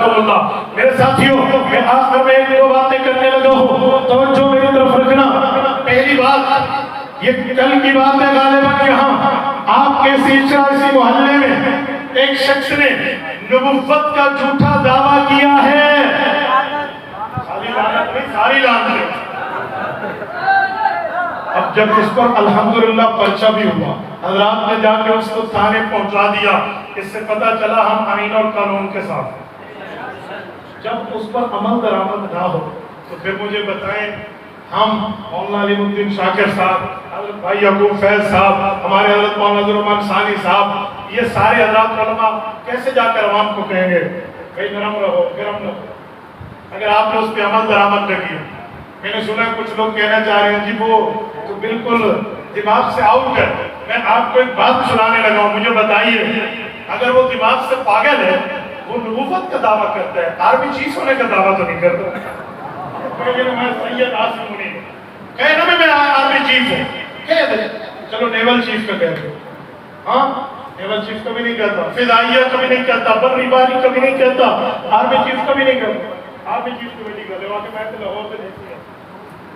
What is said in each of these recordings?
میرے ساتھیوں، میں آخر میں ایک دو باتیں کرنے لگا ہوں، توجہ میری طرف رکھنا۔ پہلی بات، یہ کل کی بات ہے غالباً یہاں آپ کے اسی محلے میں ایک شخص نے نبوت کا جھوٹا دعویٰ کیا ہے۔ ساری لعنت ہے۔ اب جب اس پر الحمدللہ پرچہ بھی ہوا، حضرات نے جا کے اس کو تھانے پہنچا دیا، اس سے پتہ چلا ہم آئین اور قانون کے ساتھ ہیں۔ جب اس پر عمل درآمد نہ ہو تو پھر مجھے بتائیں، ہم مولانا علی الدین شاکر صاحب، حضرت بھائی یعقوب فیض صاحب، ہمارے حضرت مولانا عبدالرحمن ثانی صاحب، یہ سارے حضرات علماء کیسے جا کر عوام کو کہیں گے بھائی نرم رہو، گرم رہو، اگر آپ نے اس پہ عمل درآمد نہ کیا؟ میں نے سنا کچھ لوگ کہنا چاہ رہے ہیں جی وہ تو بالکل دماغ سے آؤٹ ہے۔ میں آپ کو ایک بات سنانے لگا ہوں، مجھے بتائیے اگر وہ دماغ سے پاگل ہے، وہ نبوت کا دعویٰ کرتا ہے، آرمی چیف ہونے کا دعویٰ تو نہیں کرتا۔ میں سید عاصم منیر کہنا میں آرمی چیف ہوں، کہہ دے چلو نیول چیف کا کہہ دو، ہاں نیول چیف کبھی نہیں کہتا، فضائیہ کبھی نہیں کہتا، بری باری کبھی نہیں کہتا، آرمی چیف کبھی نہیں کہتا، آرمی چیف کبھی نہیں کہتے، وہاں کے میں تو لاہور سے دیکھتی ہے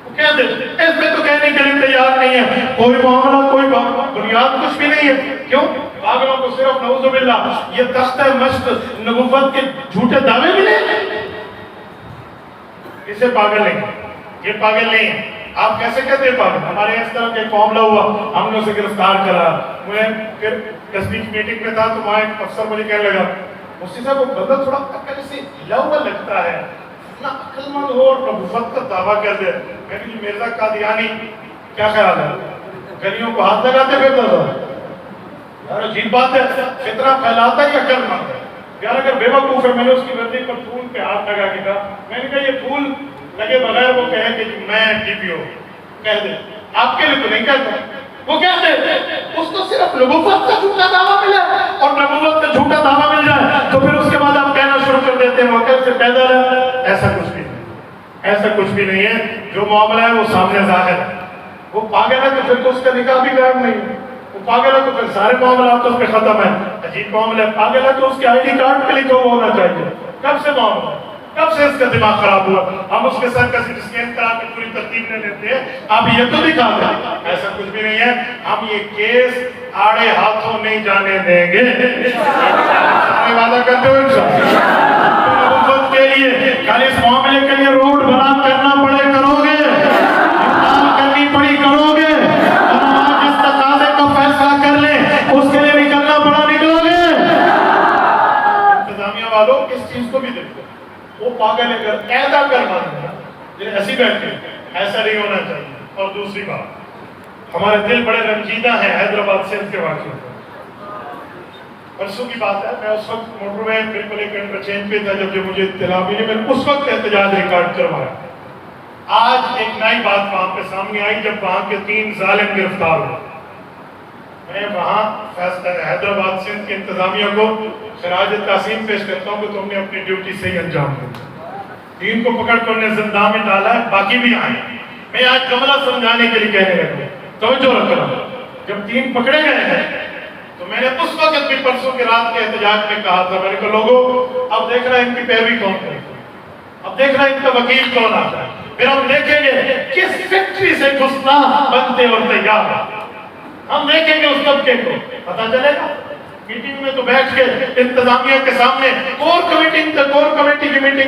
وہ کہہ دے، اس میں تو کہنے کے لیے تیار نہیں ہے، کوئی معاملہ کوئی بنیاد کچھ بھی نہیں ہے۔ کیوں؟ پاگلوں کو صرف نعوذ باللہ یہ تختہ مشت نبوت کے جھوٹے دعوے ملے، اسے پاگل نہیں، یہ پاگل نہیں ہے۔ آپ کیسے کہتے ہیں پاگل؟ ہمارے اس طرح کا ایک معاملہ ہوا، ہم نے اسے گرفتار کرا، میں پھر تصدیق میٹنگ میں تھا تو وہاں ایک افسر مجھے کہنے لگا مفتی صاحب وہ بندہ تھوڑا عقل سے ہلا ہوا لگتا ہے، اتنا عقل مند ہو اور نبوت کا دعویٰ کر دے۔ میں نے کہا مرزا قادیانی کیا خیال ہے؟ گلیوں کو ہاتھ لگاتے پھرتا تھا، یار عجیب بات ہے، فتنہ پھیلاتا ہے یا عقل مند ہے؟ یار اگر بے وقوف ہے، میں نے اس کی وردی پر پھول پہ ہاتھ لگا کے کہا، میں نے کہا یہ پھول لگے بغیر وہ کہے کہ میں ڈی پی او کہہ دے، آپ کے لیے تو نہیں کہتا، وہ کہتے اس کو صرف نبوت کا جھوٹا دعویٰ ملا اور نبوت کا جھوٹا دعویٰ مل جائے تو پھر اس کے بعد آپ کہنا شروع کر دیتے ہیں وہ عقل سے پیدا ہے۔ ایسا کچھ بھی نہیں، ایسا کچھ بھی نہیں ہے، جو معاملہ ہے وہ سامنے ظاہر ہے۔ وہ پاگل ہے تو پھر تو اس کا نکاح بھی قائم نہیں ہے، وہ پاگل ہے تو پھر سارے معاملات تو اس پہ ختم ہے۔ عجیب معاملہ ہے، پاگل ہے تو اس کے آئی ڈی کارڈ پہ لکھا ہوا ہونا چاہیے، کب سے معاملہ ہے، کب سے اس کا دماغ خراب ہوا؟ ہم اس کے ساتھ کا اسکین کرا کے پوری ترتیب لے لیتے ہیں، آپ یہ تو دکھا دیں، ایسا کچھ بھی نہیں ہے۔ ہم یہ کیس آڑے ہاتھوں نہیں جانے دیں گے، وعدہ کرتے ہو انشاءاللہ۔ نبوت کے لیے کل اس معاملے کے لیے روڈ بنا کرنا پڑے کرو گے، اقدام کرنی پڑی کرو گے، اور جس تقاضے کا فیصلہ کر لیں اس کے لیے نکلنا پڑا نکلو گے۔ انتظامیہ والوں اس چیز کو بھی دیکھو، وہ پاگل ہے کر قیدہ کر ماننا جنہیں ایسی بیٹھے، ایسا نہیں ہونا چاہیے۔ اور دوسری بات، ہمارے دل بڑے رنجیدہ ہیں حیدرآباد سے کے واقعے پر۔ پرسوں کی بات ہے، میں اس وقت موٹر میں بالکل ایک انٹرچینج پہ تھا جب مجھے اطلاع ملی، میں نے اس وقت احتجاج ریکارڈ کروایا۔ آج ایک نئی بات وہاں پہ سامنے آئی جب وہاں کے 3 ظالم گرفتار ہوئے۔ میں وہاں حیدرآباد سندھ کے انتظامیہ کو خراج تحسین پیش کرتا ہوں کہ تم نے اپنی ڈیوٹی صحیح انجام دیا، 3 کو پکڑ کر انہیں زندان میں ڈالا ہے، باقی بھی آئے۔ میں آج جملہ سمجھانے کے لیے کہنے لگا، توجہ رکھنا، جب 3 پکڑے گئے ہیں تو میں نے اس وقت بھی پرسوں کی رات کے احتجاج میں کہا تھا، میں نے کہا لوگوں اب دیکھنا ان کی پیروی کون کرے، اب دیکھنا ان کا وکیل کون آتا ہے، پھر ہم دیکھیں گے کس فیکٹری سے گھسنا بنتے اور تیار ہے، ہم دیکھیں گے اس طبقے کو، پتہ چلے گا۔ میٹنگ میں تو بیٹھ کے انتظامیہ کے سامنے کور کمیٹی کی میٹنگ